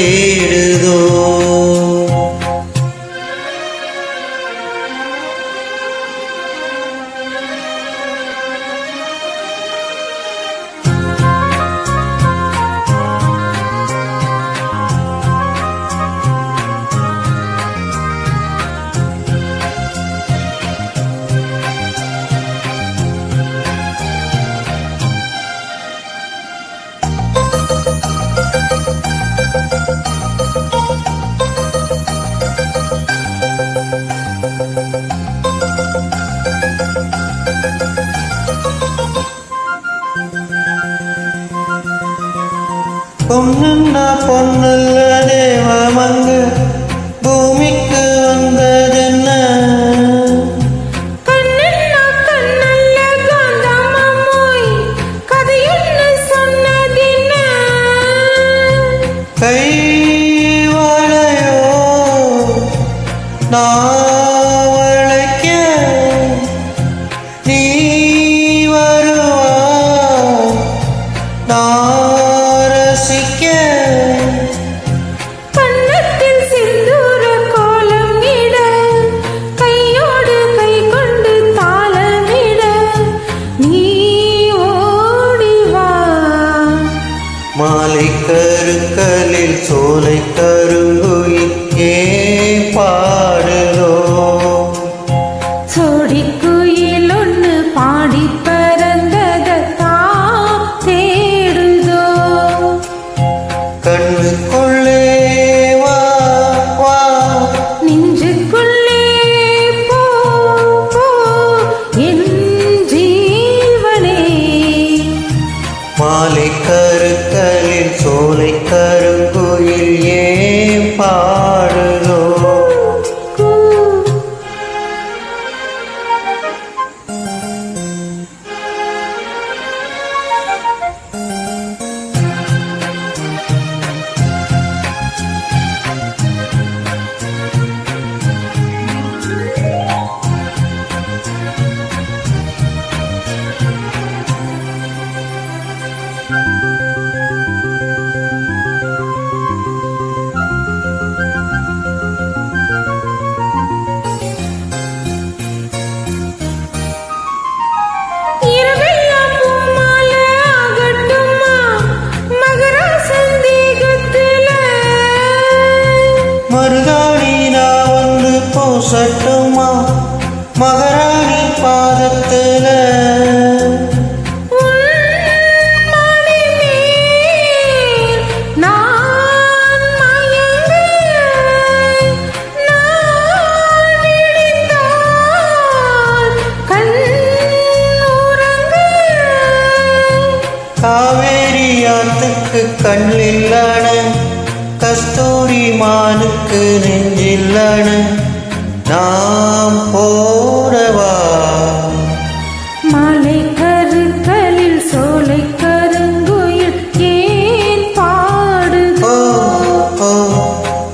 தேடுதோ. பொன்னுன்னா பொன்னல்ல தேவமங்கு பூமிக்கு வந்ததென்ன. கண்ணன்னா கண்ணல்ல காந்தமாமோய் கதையொன்னு சொன்னதென்ன. கை வளையோ நாவளைக்க நீ வருவாய் நாரசிக்க. கண்ணத்தில் சிந்தூர கோலம் இட கையோடு கை கொண்டு தாளமிட நீ ஓடிவா. மாலை கருக்கலில் சோலை கருங்குயில் ஏன் பாடுதோ. சோடிக்குயில் ஒன்று பாடி பறந்ததா தேடுதோ. கண்ணுக்குள்ளே வா வா நெஞ்சுக்குள்ளே போ போ என் ஜீவனே. மாலை கருக்கலில் சோலை கருங்குயில் ஏன் பாடுதோ. இரவெல்லாம் பூமாலை ஆகட்டுமா மகர சந்தேகத்துல. மருதாணி நான் வந்து பூசட்டுமா மகாராணி பாதத்துல. காவேரி ஆத்துக்கு கண்ணில்லான கஸ்தூரி மானுக்கு நெஞ்சில்லான நாம் போறவா. மாலை கருக்கலில் சோலை கருங்குயில் ஏன் பாடுதோ. ஓ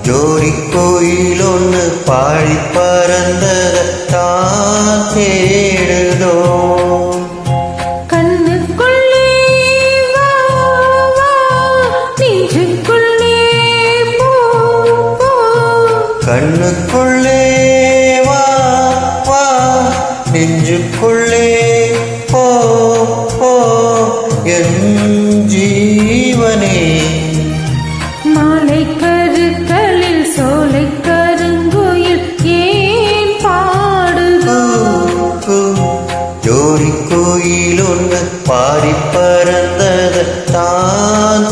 ஜோடி கோயில் ஒன்று பாடி பறந்தத தான் தேடுதோ. கண்ணுக்குள்ளே வா வா நெஞ்சுக்குள்ளே போ போ. கண்ணுக்குள்ளே வா வா நெஞ்சுக்குள்ளே போ போ என் ஜீவனே. மாலை கருக்கலில் சோலை கருங்குயில் ஏன் பாடுதோ. ஜோடி கோயில் ஒன்று பாடி பறந்தத தான்